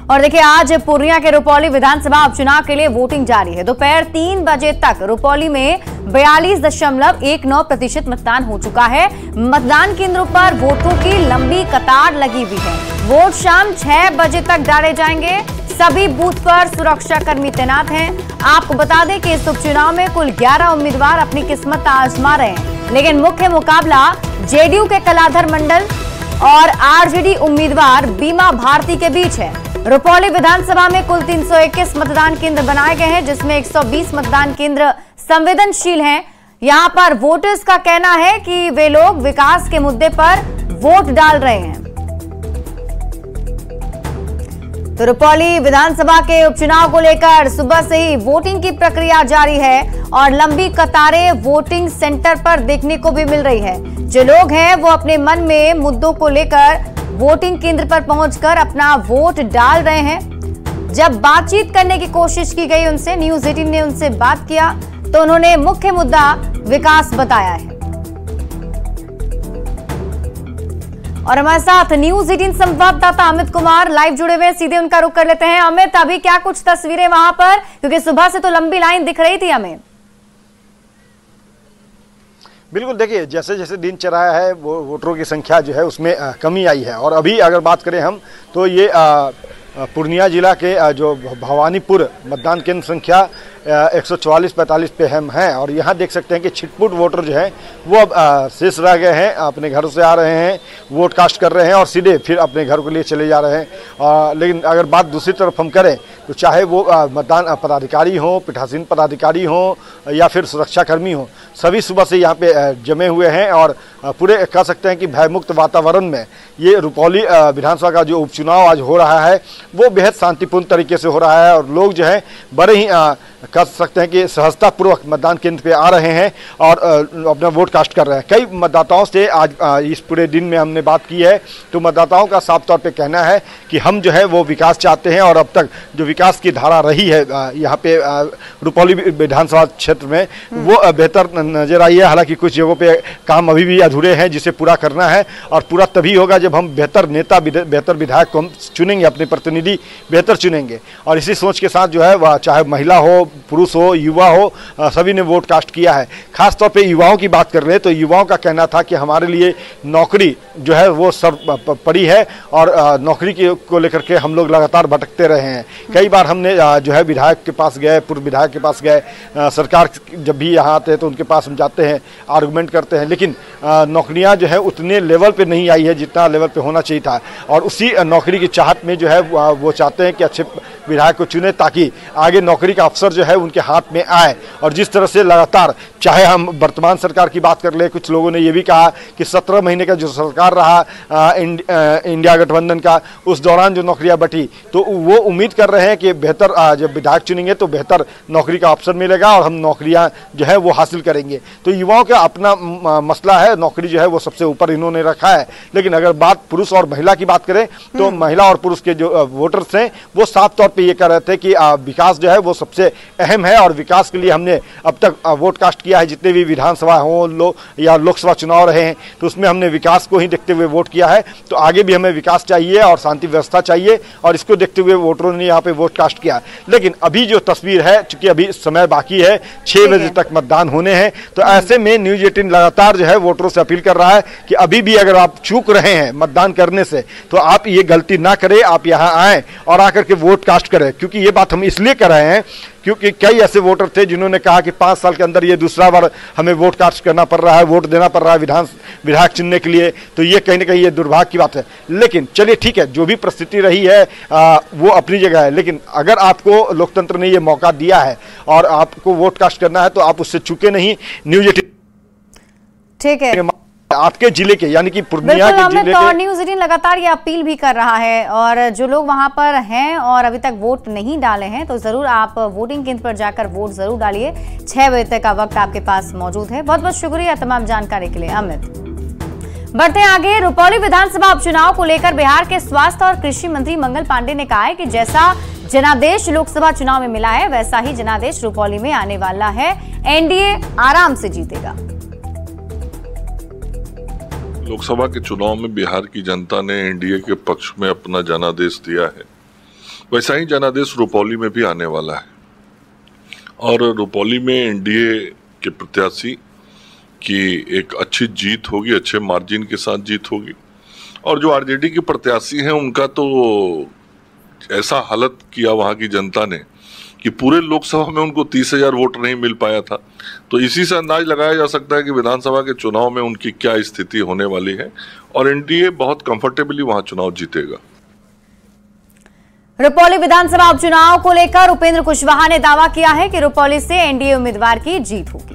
और देखिए, आज पूर्णिया के रुपौली विधानसभा उपचुनाव के लिए वोटिंग जारी है। दोपहर 3 बजे तक रुपौली में 42.19% मतदान हो चुका है। मतदान केंद्रों पर वोटरों की लंबी कतार लगी हुई है। वोट शाम 6 बजे तक डाले जाएंगे। सभी बूथ पर सुरक्षा कर्मी तैनात हैं। आपको बता दें कि इस उपचुनाव में कुल 11 उम्मीदवार अपनी किस्मत आजमा रहे हैं, लेकिन मुख्य मुकाबला जेडीयू के कलाधर मंडल और आरजेडी उम्मीदवार बीमा भारती के बीच है। रुपौली विधानसभा में कुल 321 मतदान केंद्र बनाए गए हैं, जिसमें 120 मतदान केंद्र संवेदनशील हैं। यहां पर वोटर्स का कहना है कि वे लोग विकास के मुद्दे पर वोट डाल रहे हैं। तो रुपौली विधानसभा के उपचुनाव को लेकर सुबह से ही वोटिंग की प्रक्रिया जारी है और लंबी कतारें वोटिंग सेंटर पर देखने को भी मिल रही है। जो लोग हैं वो अपने मन में मुद्दों को लेकर वोटिंग केंद्र पर पहुंचकर अपना वोट डाल रहे हैं। जब बातचीत करने की कोशिश की गई उनसे, न्यूज़ 18 ने उनसे बात किया तो उन्होंने मुख्य मुद्दा विकास बताया है। और हमारे साथ न्यूज़ 18 संवाददाता अमित कुमार लाइव जुड़े हुए, सीधे उनका रुख कर लेते हैं। अमित, अभी क्या कुछ तस्वीरें वहां पर, क्योंकि सुबह से तो लंबी लाइन दिख रही थी हमें। बिल्कुल, देखिए जैसे जैसे दिन चढ़ाया है वो वोटरों की संख्या जो है उसमें कमी आई है। और अभी अगर बात करें हम तो ये पूर्णिया जिला के जो भवानीपुर मतदान केंद्र संख्या 144-45 पे हम हैं। और यहाँ देख सकते हैं कि छिटपुट वोटर जो है वो अब शेष रह गए हैं, अपने घरों से आ रहे हैं, वोट कास्ट कर रहे हैं और सीधे फिर अपने घर के लिए चले जा रहे हैं। लेकिन अगर बात दूसरी तरफ हम करें तो चाहे वो मतदान पदाधिकारी हों, पीठासीन पदाधिकारी हों या फिर सुरक्षाकर्मी हों, सभी सुबह से यहाँ पे जमे हुए हैं। और पूरे कह सकते हैं कि भयमुक्त वातावरण में ये रुपौली विधानसभा का जो उपचुनाव आज हो रहा है वो बेहद शांतिपूर्ण तरीके से हो रहा है। और लोग जो है बड़े ही कह सकते हैं कि सहजतापूर्वक मतदान केंद्र पे आ रहे हैं और अपना वोट कास्ट कर रहे हैं। कई मतदाताओं से आज इस पूरे दिन में हमने बात की है तो मतदाताओं का साफ तौर पे कहना है कि हम जो है वो विकास चाहते हैं। और अब तक जो विकास की धारा रही है यहाँ पे रुपौली विधानसभा क्षेत्र में वो बेहतर नजर आई है। हालांकि कुछ जगहों पे काम अभी भी अधूरे हैं जिसे पूरा करना है, और पूरा तभी होगा जब हम बेहतर नेता, बेहतर विधायक को हम चुनेंगे, अपने प्रतिनिधि बेहतर चुनेंगे। और इसी सोच के साथ जो है वह चाहे महिला हो, पुरुष हो, युवा हो, सभी ने वोट कास्ट किया है। खास तौर पे युवाओं की बात कर रहे हैं तो युवाओं का कहना था कि हमारे लिए नौकरी जो है वो सर्वोपरि है और नौकरी को लेकर के हम लोग लगातार भटकते रहे हैं। कई बार हमने जो है विधायक के पास गए, पूर्व विधायक के पास गए, सरकार जब भी यहाँ आते हैं तो उनके पास हम जाते हैं, आर्गुमेंट करते हैं, लेकिन नौकरियाँ जो है उतने लेवल पे नहीं आई है जितना लेवल पे होना चाहिए था। और उसी नौकरी की चाहत में जो है वो चाहते हैं कि अच्छे विधायक को चुने ताकि आगे नौकरी का अवसर जो है उनके हाथ में आए। और जिस तरह से लगातार, चाहे हम वर्तमान सरकार की बात कर ले, कुछ लोगों ने ये भी कहा कि 17 महीने का जो सरकार रहा इंडिया गठबंधन का, उस दौरान जो नौकरियां बटी, तो वो उम्मीद कर रहे हैं कि बेहतर जब विधायक चुनेंगे तो बेहतर नौकरी का अवसर मिलेगा और हम नौकरियां जो है वो हासिल करेंगे। तो युवाओं का अपना मसला है, नौकरी जो है वो सबसे ऊपर इन्होंने रखा है। लेकिन अगर बात पुरुष और महिला की बात करें तो महिला और पुरुष के जो वोटर्स हैं वो साफ तौर पे ये कह रहे थे कि विकास जो है वो सबसे अहम है और विकास के लिए हमने अब तक वोट कास्ट किया है। जितने भी विधानसभा हो या लोकसभा चुनाव रहे हैं तो उसमें हमने विकास को ही देखते हुए वोट किया है। तो आगे भी हमें विकास चाहिए और शांति व्यवस्था चाहिए और इसको देखते हुए वोटरों ने यहाँ पे वोट कास्ट किया। लेकिन अभी जो तस्वीर है, चूंकि अभी समय बाकी है, 6 बजे तक मतदान होने हैं, तो ऐसे में न्यूज़ 18 लगातार जो है वोटरों से अपील कर रहा है कि अभी भी अगर आप चूक रहे हैं मतदान करने से तो आप ये गलती ना करें, आप यहाँ आएँ और आकर के वोट कास्ट करें। क्योंकि ये बात हम इसलिए कर रहे हैं क्योंकि कई ऐसे वोटर थे जिन्होंने कहा कि 5 साल के अंदर ये दूसरा बार हमें वोट कास्ट करना पड़ रहा है, वोट देना पड़ रहा है विधायक चुनने के लिए। तो ये कहीं ना कहीं ये दुर्भाग्य की बात है। लेकिन चलिए ठीक है, जो भी परिस्थिति रही है वो अपनी जगह है। लेकिन अगर आपको लोकतंत्र ने ये मौका दिया है और आपको वोट कास्ट करना है तो आप उससे चूके नहीं। न्यूज़ 18 ठीक है, आपके जिले के यानी कि पूर्णिया के जिले के, न्यूज़ 18 लगातार ये अपील भी कर रहा है और जो लोग वहां पर हैं और अभी तक वोट नहीं डाले हैं तो जरूर आप वोटिंग केंद्र पर जाकर वोट जरूर डालिए। 6 बजे तक का वक्त आपके पास मौजूद है। बहुत बहुत शुक्रिया तमाम जानकारी के लिए अमित। बढ़ते आगे, रुपौली विधानसभा उपचुनाव को लेकर बिहार के स्वास्थ्य और कृषि मंत्री मंगल पांडे ने कहा है कि जैसा जनादेश लोकसभा चुनाव में मिला है वैसा ही जनादेश रुपौली में आने वाला है। एनडीए आराम से जीतेगा। लोकसभा के चुनाव में बिहार की जनता ने एनडीए के पक्ष में अपना जनादेश दिया है। वैसा ही जनादेश रुपौली में भी आने वाला है और रुपौली में एनडीए के प्रत्याशी की एक अच्छी जीत होगी, अच्छे मार्जिन के साथ जीत होगी। और जो आरजेडी के प्रत्याशी हैं उनका तो ऐसा हालत किया वहां की जनता ने कि पूरे लोकसभा में उनको 30,000 वोट नहीं मिल पाया था। तो इसी से अंदाज लगाया जा सकता है कि विधानसभा के चुनाव में उनकी क्या स्थिति होने वाली है और एनडीए बहुत कंफर्टेबली वहां चुनाव जीतेगा। रुपौली विधानसभा उपचुनाव को लेकर उपेंद्र कुशवाहा ने दावा किया है कि रुपौली से एनडीए उम्मीदवार की जीत होगी।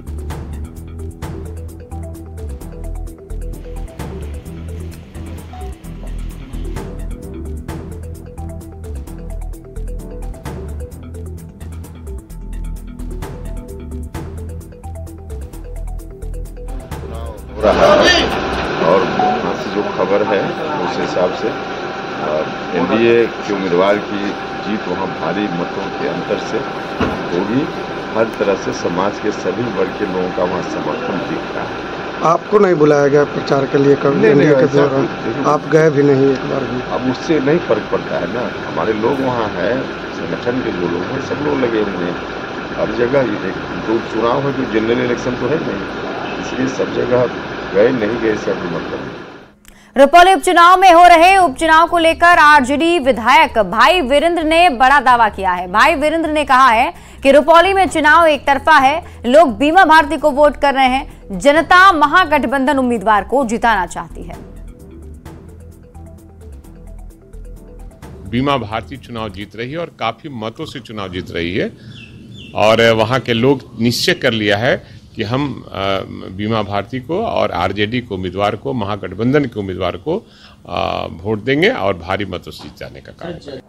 रहा है और वहाँ से जो खबर है उस हिसाब से एनडीए के उम्मीदवार की जीत वहाँ भारी मतों के अंतर से होगी। हर तरह से समाज के सभी वर्ग के लोगों का वहाँ समर्थन दिख रहा है। आपको नहीं बुलाया गया प्रचार के लिए कभी? एनडीए के दौरान आप गए भी नहीं एक बार भी? अब उससे नहीं फर्क पड़ता है ना, हमारे लोग वहाँ हैं, संगठन के जो लोग हैं सब लोग लगे हुए हैं हर जगह। जो चुनाव है जो जनरल इलेक्शन तो है नहीं, इसलिए सब जगह गए नहीं गए इसका कोई मतलब नहीं। रुपौली उपचुनाव में हो रहे उपचुनाव को लेकर आरजेडी विधायक भाई वीरेंद्र ने बड़ा दावा किया है। भाई वीरेंद्र ने कहा है कि रुपौली में चुनाव एक तरफा है, लोग बीमा भारती को वोट कर रहे हैं, जनता महागठबंधन उम्मीदवार को जिताना चाहती है। बीमा भारती चुनाव जीत रही है और काफी मतों से चुनाव जीत रही है और वहां के लोग निश्चय कर लिया है कि हम बीमा भारती को और आरजेडी को उम्मीदवार को, महागठबंधन के उम्मीदवार को वोट देंगे और भारी मतों से जीत जाने का काम करेंगे।